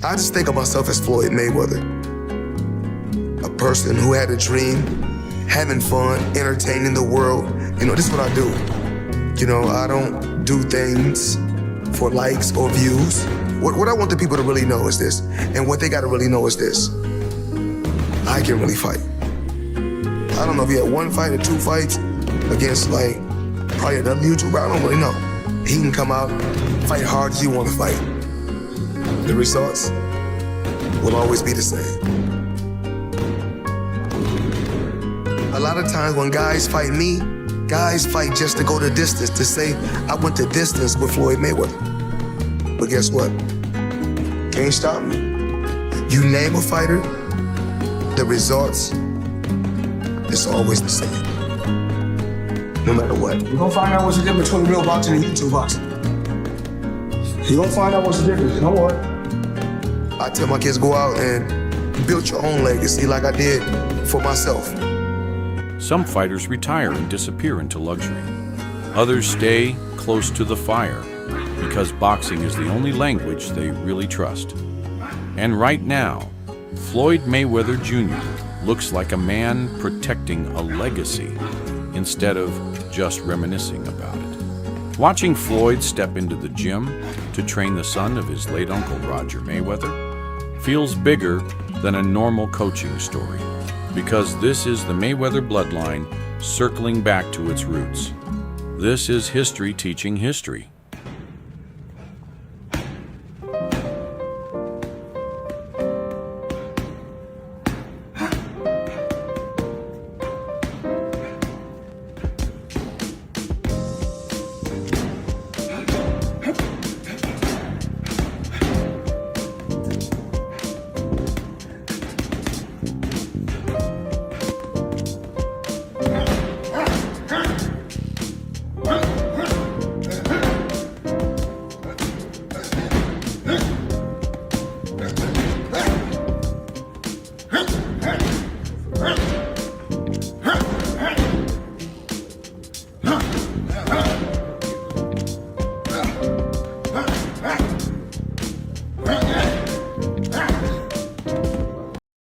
I just think of myself as Floyd Mayweather, a person who had a dream, having fun, entertaining the world. This is what I do. I don't do things for likes or views. What I want the people to really know is this, and what they gotta really know is this. I can really fight. I don't know if he had 1 fight or 2 fights against probably another YouTuber, I don't really know. He can come out, fight hard as you want to fight. The results will always be the same. A lot of times when guys fight me, guys fight just to go the distance, to say, I went the distance with Floyd Mayweather. But guess what? Can't stop me. You name a fighter, the results, it's always the same. No matter what. You're gonna find out what's the difference between real boxing and YouTube boxing. You're gonna find out what's the difference, don't worry. I tell my kids, go out and build your own legacy like I did for myself. Some fighters retire and disappear into luxury. Others stay close to the fire because boxing is the only language they really trust. And right now, Floyd Mayweather Jr. looks like a man protecting a legacy instead of just reminiscing about it. Watching Floyd step into the gym to train the son of his late uncle Roger Mayweather feels bigger than a normal coaching story, because this is the Mayweather bloodline circling back to its roots. This is history teaching history.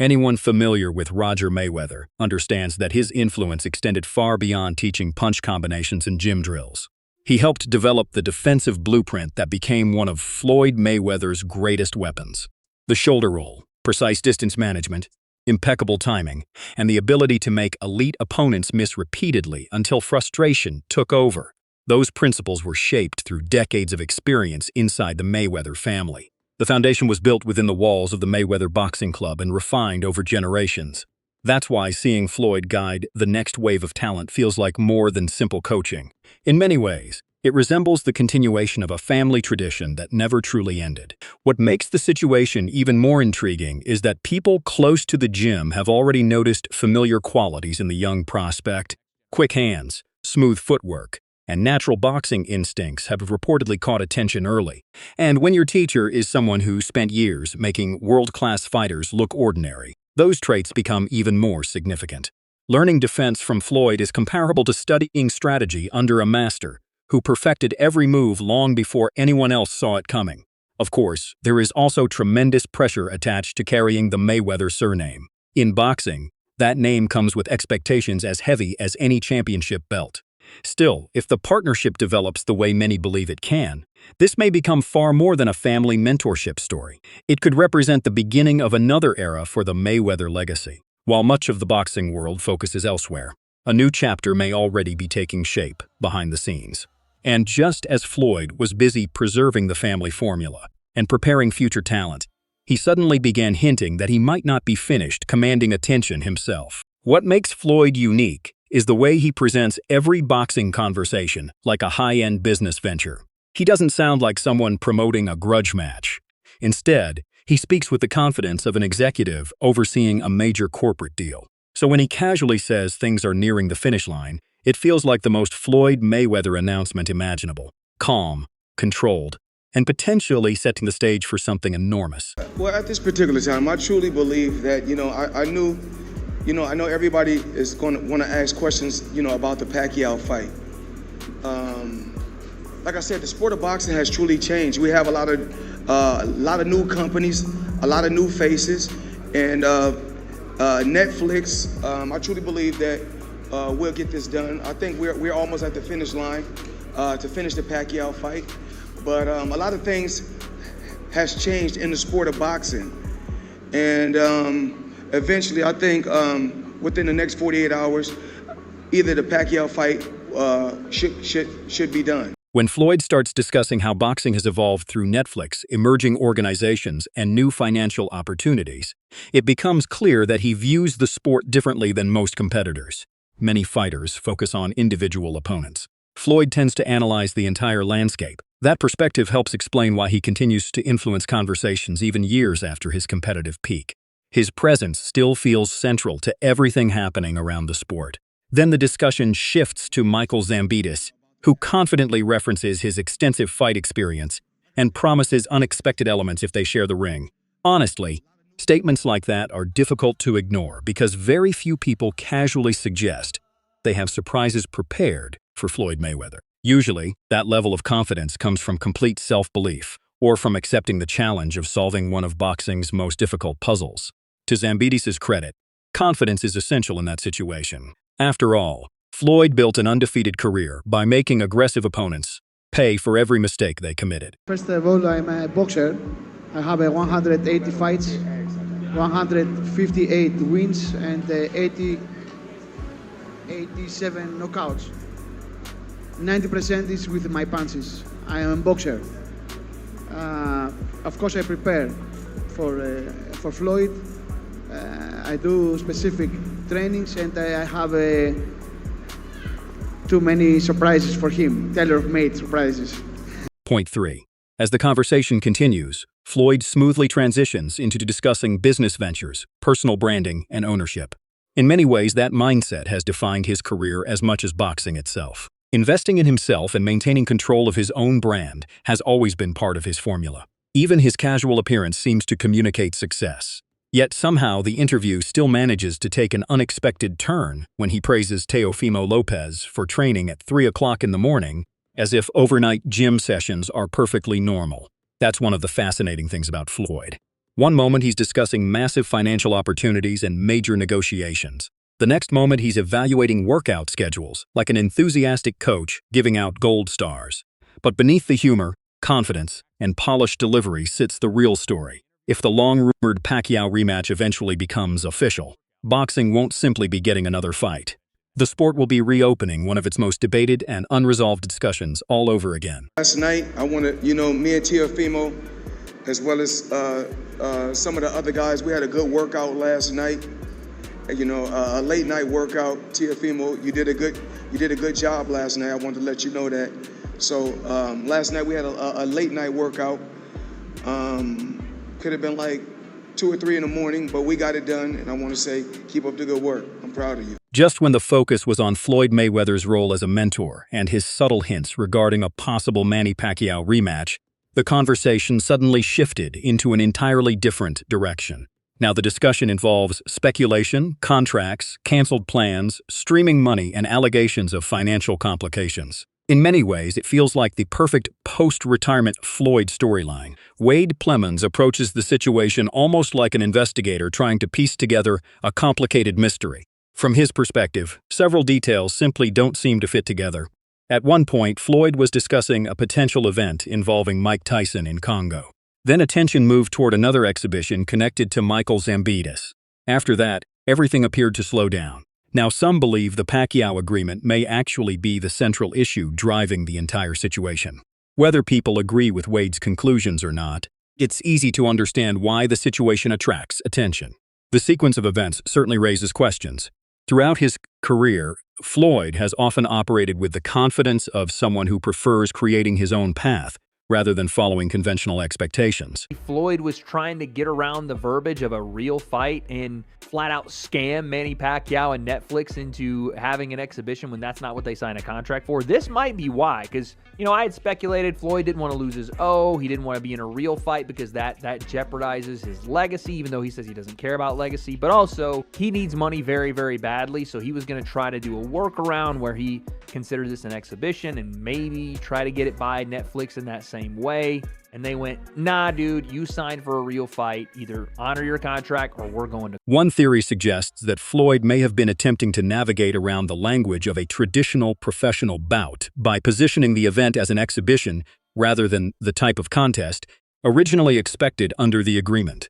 Anyone familiar with Roger Mayweather understands that his influence extended far beyond teaching punch combinations and gym drills. He helped develop the defensive blueprint that became one of Floyd Mayweather's greatest weapons. The shoulder roll, precise distance management, impeccable timing, and the ability to make elite opponents miss repeatedly until frustration took over. Those principles were shaped through decades of experience inside the Mayweather family. The foundation was built within the walls of the Mayweather Boxing Club and refined over generations. That's why seeing Floyd guide the next wave of talent feels like more than simple coaching. In many ways, it resembles the continuation of a family tradition that never truly ended. What makes the situation even more intriguing is that people close to the gym have already noticed familiar qualities in the young prospect. Quick hands, smooth footwork, and natural boxing instincts have reportedly caught attention early. And when your teacher is someone who spent years making world-class fighters look ordinary, those traits become even more significant. Learning defense from Floyd is comparable to studying strategy under a master who perfected every move long before anyone else saw it coming. Of course, there is also tremendous pressure attached to carrying the Mayweather surname. In boxing, that name comes with expectations as heavy as any championship belt. Still, if the partnership develops the way many believe it can, this may become far more than a family mentorship story. It could represent the beginning of another era for the Mayweather legacy. While much of the boxing world focuses elsewhere, a new chapter may already be taking shape behind the scenes. And just as Floyd was busy preserving the family formula and preparing future talent, he suddenly began hinting that he might not be finished commanding attention himself. What makes Floyd unique is the way he presents every boxing conversation like a high-end business venture. He doesn't sound like someone promoting a grudge match. Instead, he speaks with the confidence of an executive overseeing a major corporate deal. So when he casually says things are nearing the finish line, it feels like the most Floyd Mayweather announcement imaginable. Calm, controlled, and potentially setting the stage for something enormous. Well, at this particular time, I truly believe that, I know everybody is going to want to ask questions, about the Pacquiao fight. Like I said, the sport of boxing has truly changed. We have a lot of a lot of new companies, a lot of new faces, and Netflix. I truly believe that we'll get this done. I think we're almost at the finish line to finish the Pacquiao fight, but a lot of things has changed in the sport of boxing, and eventually, I think within the next 48 hours, either the Pacquiao fight should be done. When Floyd starts discussing how boxing has evolved through Netflix, emerging organizations, and new financial opportunities, it becomes clear that he views the sport differently than most competitors. Many fighters focus on individual opponents. Floyd tends to analyze the entire landscape. That perspective helps explain why he continues to influence conversations even years after his competitive peak. His presence still feels central to everything happening around the sport. Then the discussion shifts to Michael Zambidis, who confidently references his extensive fight experience and promises unexpected elements if they share the ring. Honestly, statements like that are difficult to ignore because very few people casually suggest they have surprises prepared for Floyd Mayweather. Usually, that level of confidence comes from complete self-belief or from accepting the challenge of solving one of boxing's most difficult puzzles. To Zambidis' credit, confidence is essential in that situation. After all, Floyd built an undefeated career by making aggressive opponents pay for every mistake they committed. First of all, I'm a boxer. I have 180 fights, 158 wins, and 87 knockouts. 90% is with my punches. I am a boxer. Of course, I prepare for Floyd. I do specific trainings, and I have too many surprises for him, tailor-made surprises. Point 3. As the conversation continues, Floyd smoothly transitions into discussing business ventures, personal branding, and ownership. In many ways, that mindset has defined his career as much as boxing itself. Investing in himself and maintaining control of his own brand has always been part of his formula. Even his casual appearance seems to communicate success. Yet somehow the interview still manages to take an unexpected turn when he praises Teofimo Lopez for training at 3 o'clock in the morning, as if overnight gym sessions are perfectly normal. That's one of the fascinating things about Floyd. One moment he's discussing massive financial opportunities and major negotiations. The next moment he's evaluating workout schedules, like an enthusiastic coach giving out gold stars. But beneath the humor, confidence, and polished delivery sits the real story. If the long-rumored Pacquiao rematch eventually becomes official, boxing won't simply be getting another fight. The sport will be reopening one of its most debated and unresolved discussions all over again. Last night, I want to, me and Teofimo, as well as some of the other guys, we had a good workout last night. A late night workout. Teofimo, you did a good job last night. I wanted to let you know that. So last night we had a late night workout. Could have been like 2 or 3 in the morning, but we got it done, and I want to say, keep up the good work. I'm proud of you. Just when the focus was on Floyd Mayweather's role as a mentor and his subtle hints regarding a possible Manny Pacquiao rematch, the conversation suddenly shifted into an entirely different direction. Now the discussion involves speculation, contracts, canceled plans, streaming money, and allegations of financial complications. In many ways, it feels like the perfect post-retirement Floyd storyline. Wade Plemons approaches the situation almost like an investigator trying to piece together a complicated mystery. From his perspective, several details simply don't seem to fit together. At one point, Floyd was discussing a potential event involving Mike Tyson in Congo. Then attention moved toward another exhibition connected to Michael Zambidis. After that, everything appeared to slow down. Now, some believe the Pacquiao agreement may actually be the central issue driving the entire situation. Whether people agree with Wade's conclusions or not, it's easy to understand why the situation attracts attention. The sequence of events certainly raises questions. Throughout his career, Floyd has often operated with the confidence of someone who prefers creating his own path rather than following conventional expectations. Floyd was trying to get around the verbiage of a real fight and flat out scam Manny Pacquiao and Netflix into having an exhibition when that's not what they signed a contract for. This might be why, because, I had speculated Floyd didn't want to lose his O. He didn't want to be in a real fight because that jeopardizes his legacy, even though he says he doesn't care about legacy. But also, he needs money very, very badly, so he was going to try to do a workaround where he considers this an exhibition and maybe try to get it by Netflix in that same way. And they went, nah, dude, you signed for a real fight. Either honor your contract or we're going to. One theory suggests that Floyd may have been attempting to navigate around the language of a traditional professional bout by positioning the event as an exhibition rather than the type of contest originally expected under the agreement.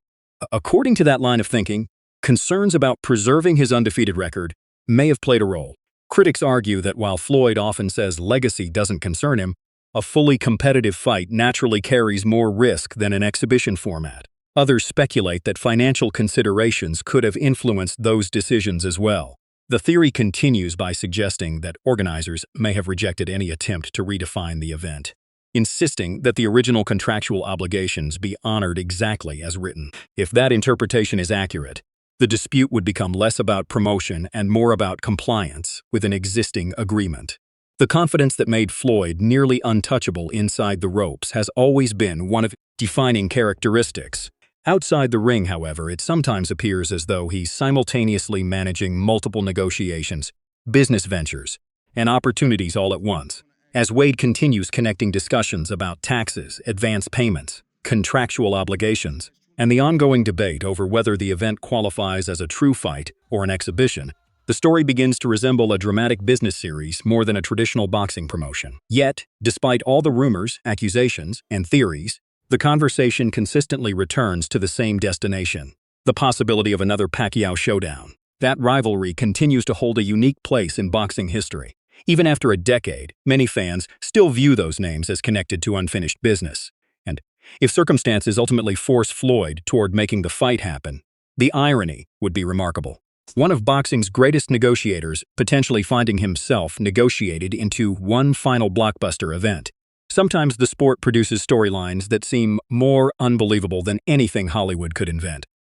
According to that line of thinking, concerns about preserving his undefeated record may have played a role. Critics argue that while Floyd often says legacy doesn't concern him, a fully competitive fight naturally carries more risk than an exhibition format. Others speculate that financial considerations could have influenced those decisions as well. The theory continues by suggesting that organizers may have rejected any attempt to redefine the event, insisting that the original contractual obligations be honored exactly as written. If that interpretation is accurate, the dispute would become less about promotion and more about compliance with an existing agreement. The confidence that made Floyd nearly untouchable inside the ropes has always been one of defining characteristics. Outside the ring, however, it sometimes appears as though he's simultaneously managing multiple negotiations, business ventures, and opportunities all at once. As Wade continues connecting discussions about taxes, advance payments, contractual obligations, and the ongoing debate over whether the event qualifies as a true fight or an exhibition, the story begins to resemble a dramatic business series more than a traditional boxing promotion. Yet, despite all the rumors, accusations, and theories, the conversation consistently returns to the same destination: the possibility of another Pacquiao showdown. That rivalry continues to hold a unique place in boxing history. Even after a decade, many fans still view those names as connected to unfinished business. And if circumstances ultimately force Floyd toward making the fight happen, the irony would be remarkable. One of boxing's greatest negotiators potentially finding himself negotiated into one final blockbuster event. Sometimes the sport produces storylines that seem more unbelievable than anything Hollywood could invent.